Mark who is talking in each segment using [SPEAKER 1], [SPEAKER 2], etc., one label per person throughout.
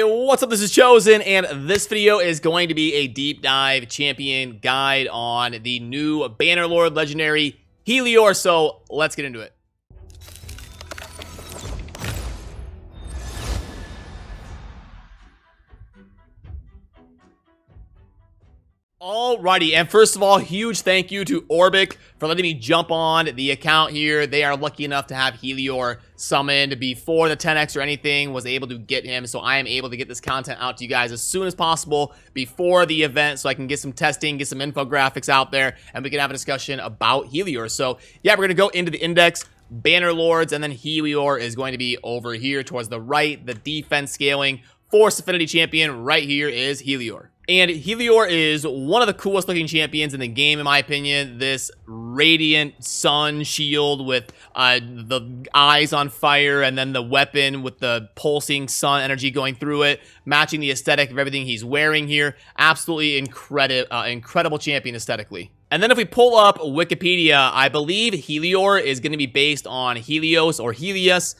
[SPEAKER 1] Hey, what's up? This is Chosen, and this video is going to be a deep dive champion guide on the new Bannerlord legendary Helior, so let's get into it. Alrighty, and first of all, huge thank you to Orbic for letting me jump on the account here. They are lucky enough to have Helior summoned before the 10x or anything was able to get him, so I am able to get this content out to you guys as soon as possible before the event so I can get some testing, get some infographics out there, and we can have a discussion about Helior. So yeah, we're going to go into the index, Bannerlords, and then Helior is going to be over here towards the right. The defense scaling Force Affinity champion right here is Helior. And Helior is one of the coolest looking champions in the game, in my opinion. This radiant sun shield with the eyes on fire, and then the weapon with the pulsing sun energy going through it, matching the aesthetic of everything he's wearing here. Absolutely incredible champion aesthetically. And then if we pull up Wikipedia, I believe Helior is going to be based on Helios or Helios,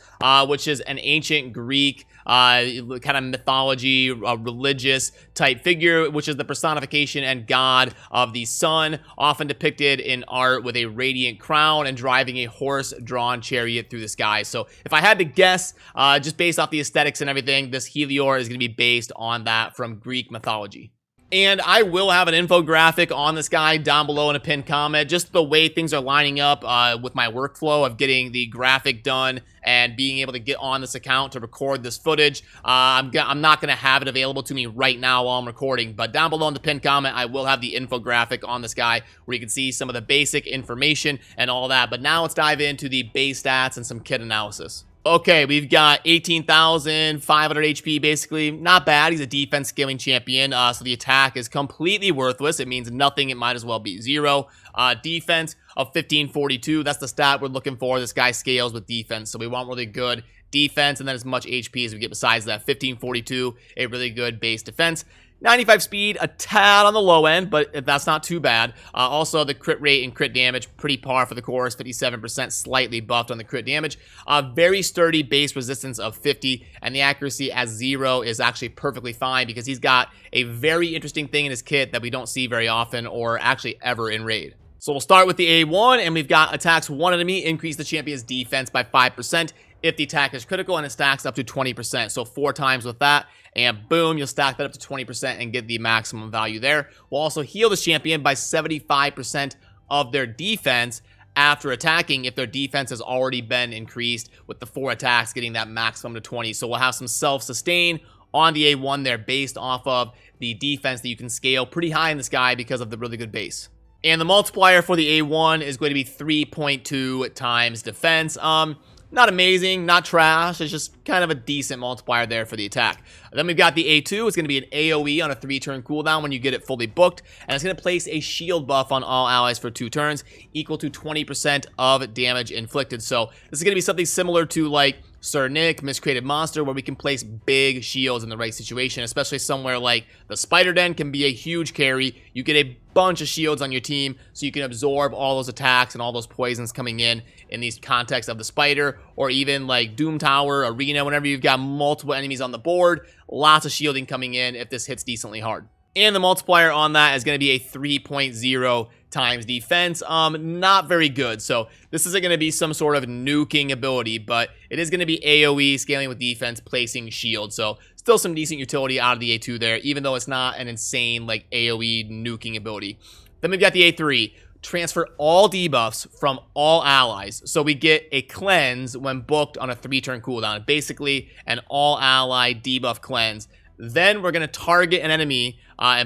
[SPEAKER 1] which is an ancient Greek kind of mythology, religious type figure, which is the personification and god of the sun, often depicted in art with a radiant crown and driving a horse-drawn chariot through the sky. So if I had to guess, just based off the aesthetics and everything, this Helior is going to be based on that from Greek mythology. And I will have an infographic on this guy down below in a pinned comment, just the way things are lining up with my workflow of getting the graphic done and being able to get on this account to record this footage. I'm not going to have it available to me right now while I'm recording, but down below in the pinned comment, I will have the infographic on this guy where you can see some of the basic information and all that. But now let's dive into the base stats and some kit analysis. Okay, we've got 18,500 HP, basically. Not bad. He's a defense scaling champion, so the attack is completely worthless. It means nothing. It might as well be 0. Defense of 1542. That's the stat we're looking for. This guy scales with defense, so we want really good defense and then as much HP as we get besides that. 1542, a really good base defense. 95 speed, a tad on the low end, but that's not too bad. Also, the crit rate and crit damage, pretty par for the course, 57%, slightly buffed on the crit damage. Very sturdy base resistance of 50, and the accuracy as 0 is actually perfectly fine because he's got a very interesting thing in his kit that we don't see very often or actually ever in Raid. So we'll start with the A1, and we've got attacks one enemy, increase the champion's defense by 5%. If the attack is critical, and it stacks up to 20%. So 4 times with that, and boom, you'll stack that up to 20% and get the maximum value there. We'll also heal this champion by 75% of their defense after attacking if their defense has already been increased, with the 4 attacks getting that maximum to 20. So we'll have some self-sustain on the A1 there based off of the defense that you can scale pretty high in this guy because of the really good base. And the multiplier for the A1 is going to be 3.2 times defense. Not amazing, not trash. It's just kind of a decent multiplier there for the attack. Then we've got the A2. It's going to be an AoE on a 3-turn cooldown when you get it fully booked. And it's going to place a shield buff on all allies for 2 turns, equal to 20% of damage inflicted. So this is going to be something similar to like Sir Nick, Miscreated Monster, where we can place big shields in the right situation, especially somewhere like the Spider Den can be a huge carry. You get a bunch of shields on your team, so you can absorb all those attacks and all those poisons coming in these contexts of the Spider, or even like Doom Tower, Arena, whenever you've got multiple enemies on the board, lots of shielding coming in if this hits decently hard. And the multiplier on that is going to be a 3.0 times defense. Not very good. So this isn't going to be some sort of nuking ability, but it is going to be AoE, scaling with defense, placing shield. So still some decent utility out of the A2 there, even though it's not an insane like AoE nuking ability. Then we've got the A3. Transfer all debuffs from all allies. So we get a cleanse when booked on a 3-turn cooldown. Basically, an all-ally debuff cleanse. Then we're going to target an enemy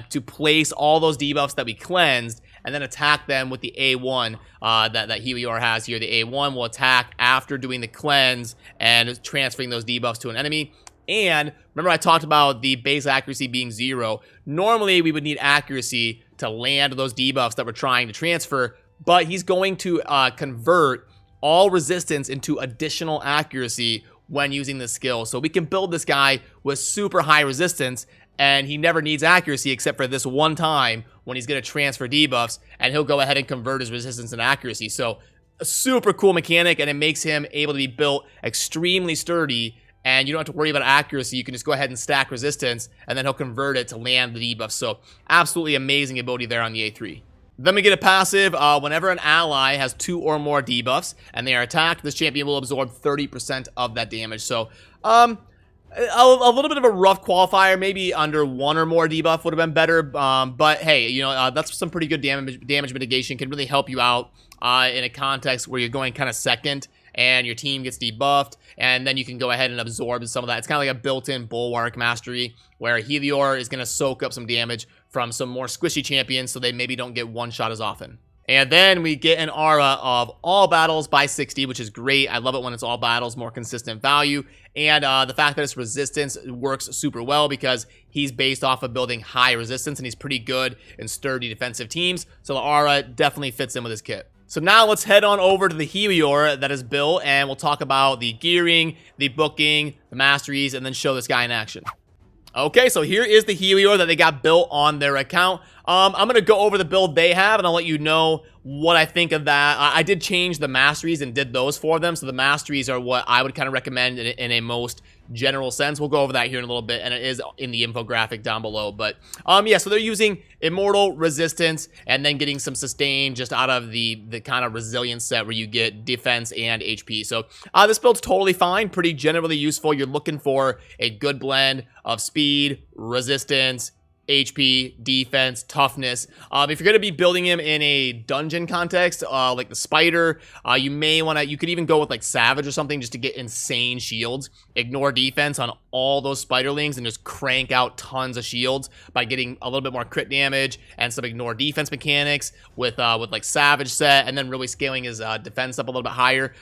[SPEAKER 1] to place all those debuffs that we cleansed, and then attack them with the A1 that Helior has here. The A1 will attack after doing the cleanse and transferring those debuffs to an enemy. And remember I talked about the base accuracy being 0. Normally we would need accuracy to land those debuffs that we're trying to transfer, but he's going to convert all resistance into additional accuracy when using this skill. So we can build this guy with super high resistance, and he never needs accuracy except for this one time when he's going to transfer debuffs, and he'll go ahead and convert his resistance and accuracy. So a super cool mechanic, and it makes him able to be built extremely sturdy and you don't have to worry about accuracy. You can just go ahead and stack resistance, and then he'll convert it to land the debuff. So absolutely amazing ability there on the A3. Then we get a passive. Whenever an ally has 2 or more debuffs and they are attacked, this champion will absorb 30% of that damage. So a little bit of a rough qualifier. Maybe under 1 or more debuff would have been better. But hey, you know, that's some pretty good damage mitigation. Can really help you out in a context where you're going kind of second and your team gets debuffed, and then you can go ahead and absorb some of that. It's kind of like a built-in bulwark mastery where Helior is going to soak up some damage from some more squishy champions, so they maybe don't get one shot as often. And then we get an aura of all battles by 60, which is great. I love it when it's all battles, more consistent value. And the fact that it's resistance works super well because he's based off of building high resistance, and he's pretty good in sturdy defensive teams. So the aura definitely fits in with his kit. So now let's head on over to the Helior that is built, and we'll talk about the gearing, the booking, the masteries, and then show this guy in action. Okay, so here is the Helior that they got built on their account. I'm going to go over the build they have, and I'll let you know what I think of that. I did change the masteries and did those for them, so the masteries are what I would kind of recommend in a most general sense. We'll go over that here in a little bit, and it is in the infographic down below. But yeah, so they're using immortal resistance and then getting some sustain just out of the kind of resilience set where you get defense and HP. So this build's totally fine, pretty generally useful. You're looking for a good blend of speed, resistance, HP, defense, toughness. If you're going to be building him in a dungeon context, like the spider, you may want to, you could even go with like Savage or something just to get insane shields. Ignore defense on all those spiderlings and just crank out tons of shields by getting a little bit more crit damage and some ignore defense mechanics with like Savage set, and then really scaling his defense up a little bit higher.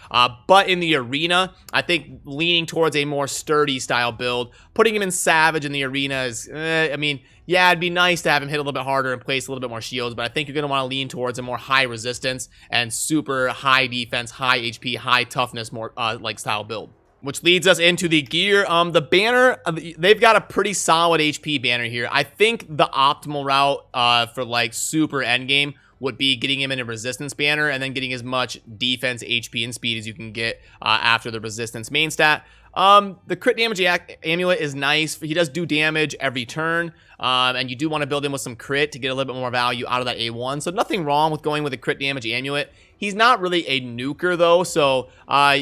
[SPEAKER 1] But in the arena, I think leaning towards a more sturdy style build, putting him in Savage in the arena is, I mean, yeah, it'd be nice to have him hit a little bit harder and place a little bit more shields, but I think you're going to want to lean towards a more high resistance and super high defense, high HP, high toughness, more like style build. Which leads us into the gear. The banner, they've got a pretty solid HP banner here. I think the optimal route for like super endgame would be getting him in a resistance banner and then getting as much defense, HP, and speed as you can get after the resistance main stat. The crit damage amulet is nice. He does do damage every turn, and you do want to build him with some crit to get a little bit more value out of that A1. So nothing wrong with going with a crit damage amulet. He's not really a nuker though, so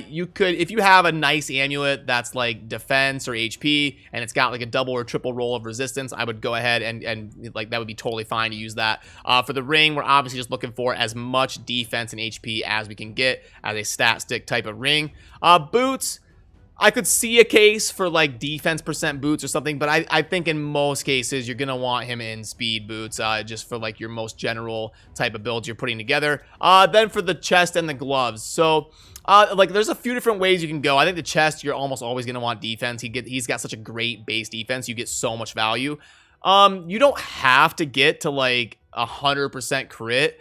[SPEAKER 1] you could, if you have a nice amulet that's like defense or HP, and it's got like a double or triple roll of resistance, I would go ahead and like that would be totally fine to use that. For the ring, we're obviously just looking for as much defense and HP as we can get as a stat stick type of ring. Boots, I could see a case for like defense percent boots or something, but I think in most cases you're gonna want him in speed boots, just for like your most general type of builds you're putting together. Then for the chest and the gloves, so like there's a few different ways you can go. I think the chest, you're almost always gonna want defense. He's got such a great base defense, you get so much value. You don't have to get to like 100% crit.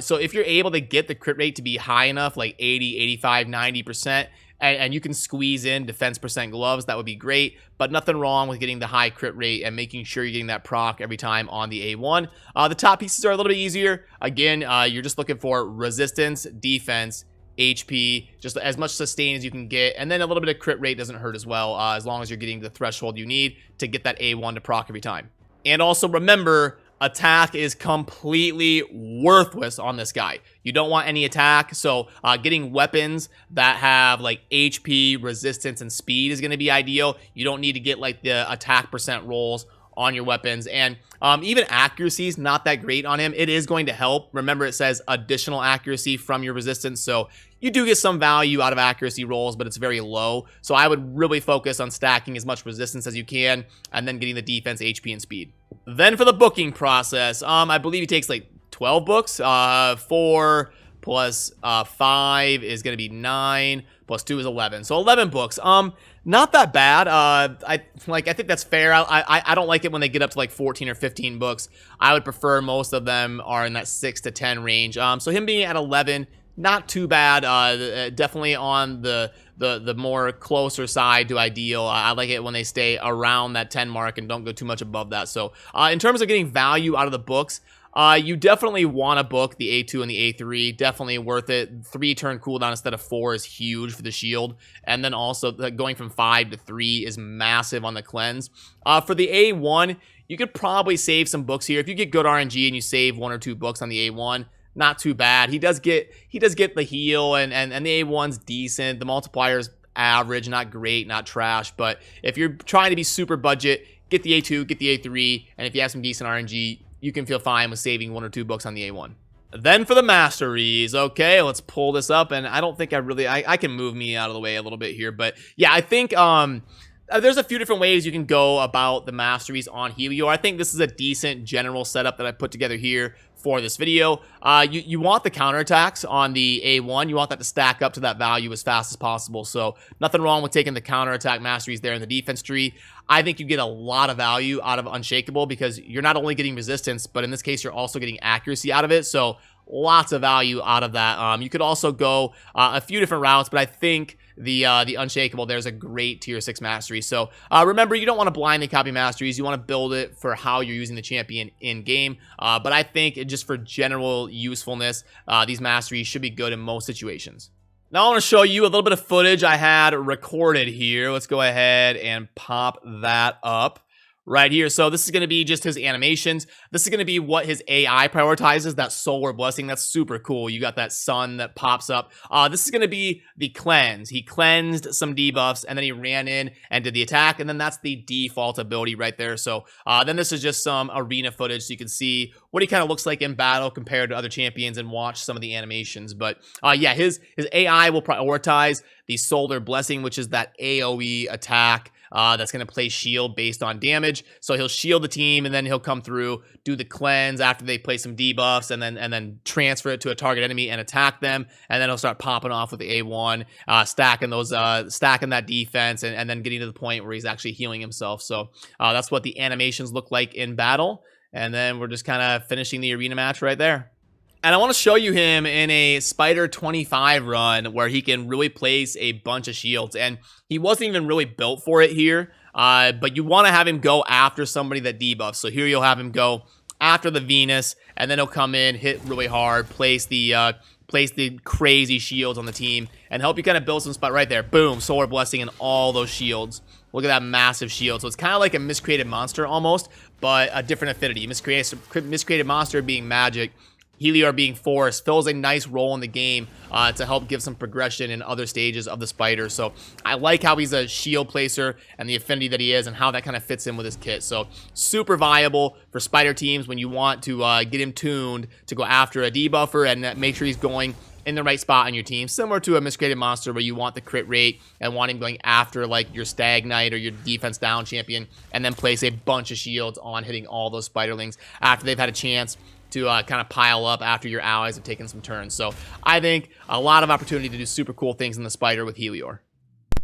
[SPEAKER 1] So if you're able to get the crit rate to be high enough, like 80, 85, 90%, and you can squeeze in defense percent gloves, that would be great. But nothing wrong with getting the high crit rate and making sure you're getting that proc every time on the A1. The top pieces are a little bit easier. Again, you're just looking for resistance, defense, HP, just as much sustain as you can get, and then a little bit of crit rate doesn't hurt as well, as long as you're getting the threshold you need to get that A1 to proc every time. And also remember, attack is completely worthless on this guy. You don't want any attack, so getting weapons that have like HP, resistance, and speed is going to be ideal. You don't need to get like the attack percent rolls on your weapons, and even accuracy is not that great on him. It is going to help. Remember, it says additional accuracy from your resistance, so you do get some value out of accuracy rolls, but it's very low. So I would really focus on stacking as much resistance as you can and then getting the defense, HP, and speed. Then for the booking process, I believe he takes like 12 books. 4 plus 5 is going to be 9, plus 2 is 11. So 11 books. Not that bad. I think that's fair. I don't like it when they get up to like 14 or 15 books. I would prefer most of them are in that 6 to 10 range. So him being at 11 not too bad. Definitely on the more closer side to ideal. I like it when they stay around that 10 mark and don't go too much above that. So in terms of getting value out of the books, you definitely want to book the A2 and the A3. Definitely worth it. 3-turn cooldown instead of 4 is huge for the shield. And then also going from 5 to 3 is massive on the cleanse. For the A1, you could probably save some books here. If you get good RNG and you save 1 or 2 books on the A1, not too bad. He does get the heal, and the A1's decent. The multiplier's average, not great, not trash. But if you're trying to be super budget, get the A2, get the A3, and if you have some decent RNG, you can feel fine with saving 1 or 2 books on the A1. Then for the Masteries, okay, let's pull this up, and I don't think I can move me out of the way a little bit here, but yeah, I think there's a few different ways you can go about the Masteries on Helior. I think this is a decent general setup that I put together here for this video. You want the counterattacks on the A1. You want that to stack up to that value as fast as possible. So nothing wrong with taking the counterattack Masteries there in the defense tree. I think you get a lot of value out of Unshakable because you're not only getting resistance, but in this case, you're also getting accuracy out of it. So lots of value out of that. You could also go a few different routes, but I think the Unshakable there's a great tier 6 mastery. So remember, you don't want to blindly copy Masteries. You want to build it for how you're using the champion in game. But I think just for general usefulness, these Masteries should be good in most situations. Now I want to show you a little bit of footage I had recorded here. Let's go ahead and pop that up right here. So this is going to be just his animations. This is going to be what his AI prioritizes, that solar blessing. That's super cool. You got that sun that pops up. This is going to be the cleanse. He cleansed some debuffs and then he ran in and did the attack. And then that's the default ability right there. So then this is just some arena footage so you can see what he kind of looks like in battle compared to other champions and watch some of the animations. But yeah, his AI will prioritize the solar blessing, which is that AoE attack. That's going to play shield based on damage. So he'll shield the team and then he'll come through, do the cleanse after they play some debuffs and then transfer it to a target enemy and attack them. And then he'll start popping off with the A1, stacking that defense and then getting to the point where he's actually healing himself. So that's what the animations look like in battle. And then we're just kind of finishing the arena match right there. And I want to show you him in a Spider 25 run where he can really place a bunch of shields. And he wasn't even really built for it here, but you want to have him go after somebody that debuffs. So here you'll have him go after the Venus, and then he'll come in, hit really hard, place the crazy shields on the team, and help you kind of build some spot right there. Boom, Solar Blessing and all those shields. Look at that massive shield. So it's kind of like a miscreated monster almost, but a different affinity. Miscreated monster being magic, Helior being force, fills a nice role in the game to help give some progression in other stages of the spider. So I like how he's a shield placer and the affinity that he is and how that kind of fits in with his kit. So super viable for spider teams when you want to get him tuned to go after a debuffer and make sure he's going in the right spot on your team, similar to a miscreated monster where you want the crit rate and want him going after like your Stag Knight or your defense down champion, and then place a bunch of shields on hitting all those spiderlings after they've had a chance to kind of pile up after your allies have taken some turns. So I think a lot of opportunity to do super cool things in the spider with Helior.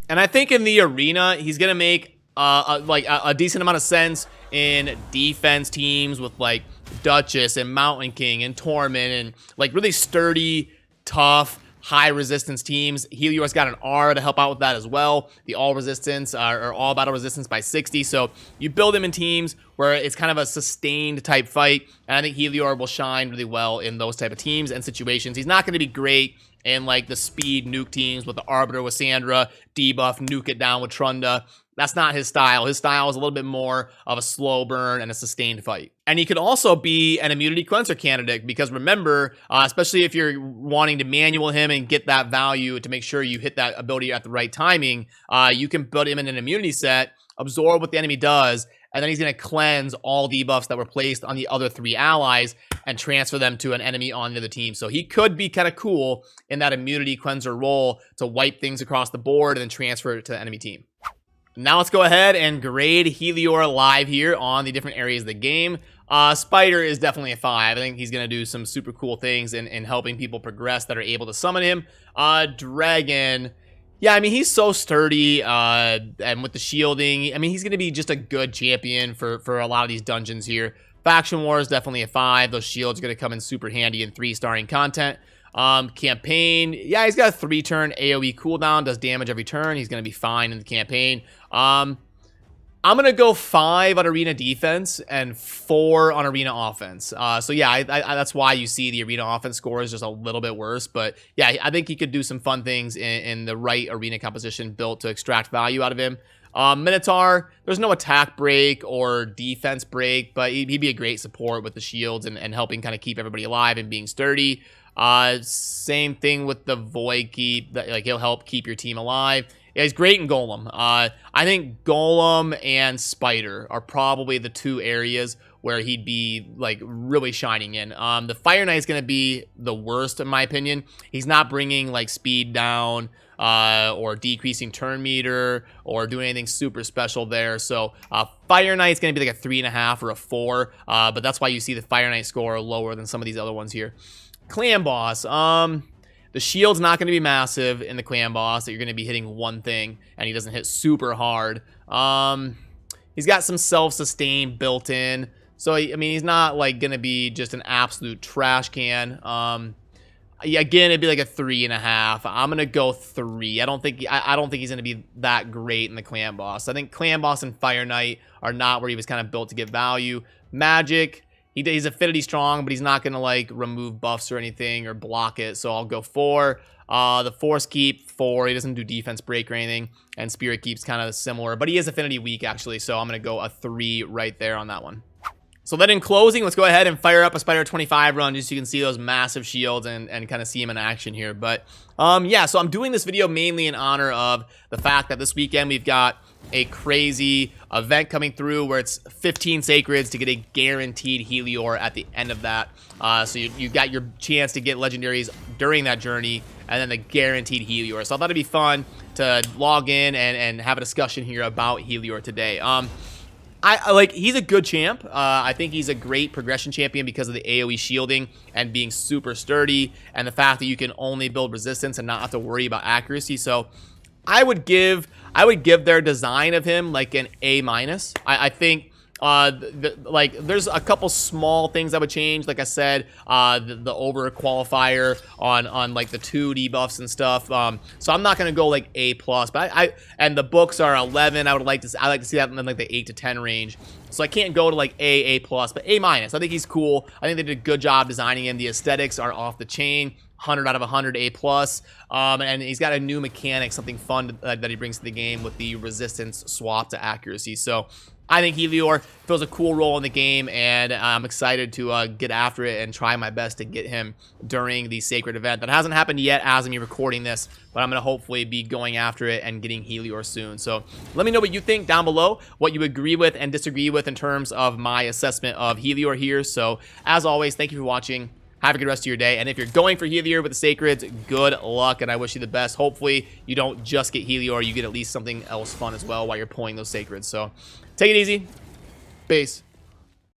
[SPEAKER 1] And I think in the arena, he's going to make a decent amount of sense in defense teams with like Duchess and Mountain King and Torment and like really sturdy, tough, high resistance teams. Helior's got an R to help out with that as well. The all resistance or all battle resistance by 60. So you build him in teams where it's kind of a sustained type fight. And I think Helior will shine really well in those type of teams and situations. He's not going to be great in like the speed nuke teams with the Arbiter with Sandra, debuff, nuke it down with Trunda. That's not his style. His style is a little bit more of a slow burn and a sustained fight. And he could also be an immunity cleanser candidate because remember, especially if you're wanting to manual him and get that value to make sure you hit that ability at the right timing, you can put him in an immunity set, absorb what the enemy does, and then he's going to cleanse all debuffs that were placed on the other 3 allies and transfer them to an enemy on the other team. So he could be kind of cool in that immunity cleanser role to wipe things across the board and then transfer it to the enemy team. Now let's go ahead and grade Helior live here on the different areas of the game. Spider is definitely a 5. I think he's going to do some super cool things in helping people progress that are able to summon him. Dragon, yeah, I mean, he's so sturdy and with the shielding. I mean, he's going to be just a good champion for a lot of these dungeons here. Faction War is definitely a 5. Those shields are going to come in super handy in 3-starring content. Campaign, yeah, he's got a 3-turn AoE cooldown, does damage every turn. He's going to be fine in the campaign. I'm going to go 5 on arena defense and 4 on arena offense. So yeah, that's why you see the arena offense score is just a little bit worse. But yeah, I think he could do some fun things in the right arena composition built to extract value out of him. Minotaur, there's no attack break or defense break, but he'd be a great support with the shields and helping kind of keep everybody alive and being sturdy. Same thing with the Void Keep, like he'll help keep your team alive. Yeah, he's great in Golem. I think Golem and Spider are probably the 2 areas where he'd be like really shining in. The Fire Knight's going to be the worst in my opinion. He's not bringing like speed down or decreasing turn meter or doing anything super special there. So Fire Knight's going to be like a 3.5 or a 4, but that's why you see the Fire Knight score lower than some of these other ones here. Clan Boss, the shield's not going to be massive in the Clan Boss, that you're going to be hitting one thing, and he doesn't hit super hard. He's got some self-sustain built in, so I mean, he's not like going to be just an absolute trash can. Yeah, again, it'd be like a 3.5. I'm gonna go 3. I don't think he's gonna be that great in the Clan Boss. I think Clan Boss and Fire Knight are not where he was kind of built to get value. Magic, he's affinity strong, but he's not gonna like remove buffs or anything or block it. So I'll go 4. The Force Keep 4. He doesn't do defense break or anything, and Spirit Keep's kind of similar, but he is affinity weak actually. So I'm gonna go a 3 right there on that one. So then in closing, let's go ahead and fire up a Spider 25 run just so you can see those massive shields and kind of see him in action here. But yeah, so I'm doing this video mainly in honor of the fact that this weekend we've got a crazy event coming through where it's 15 Sacreds to get a guaranteed Helior at the end of that. So you got your chance to get legendaries during that journey and then the guaranteed Helior. So I thought it'd be fun to log in and have a discussion here about Helior today. I like, he's a good champ. I think he's a great progression champion because of the AoE shielding and being super sturdy and the fact that you can only build resistance and not have to worry about accuracy. So I would give their design of him like an A-. I think like there's a couple small things I would change. Like I said, the over qualifier on like the 2 debuffs and stuff. So I'm not gonna go like A+, but and the books are 11. I like to see that in like the 8 to 10 range. So I can't go to like A+, but A-. I think he's cool. I think they did a good job designing him. The aesthetics are off the chain. 100 out of 100, A+. And he's got a new mechanic, something fun that he brings to the game with the resistance swap to accuracy. So I think Helior fills a cool role in the game, and I'm excited to get after it and try my best to get him during the Sacred event. That hasn't happened yet as I'm recording this, but I'm going to hopefully be going after it and getting Helior soon. So let me know what you think down below, what you agree with and disagree with in terms of my assessment of Helior here. So as always, thank you for watching. Have a good rest of your day. And if you're going for Helior with the Sacreds, good luck, and I wish you the best. Hopefully, you don't just get Helior, you get at least something else fun as well while you're pulling those Sacreds. So, take it easy. Peace.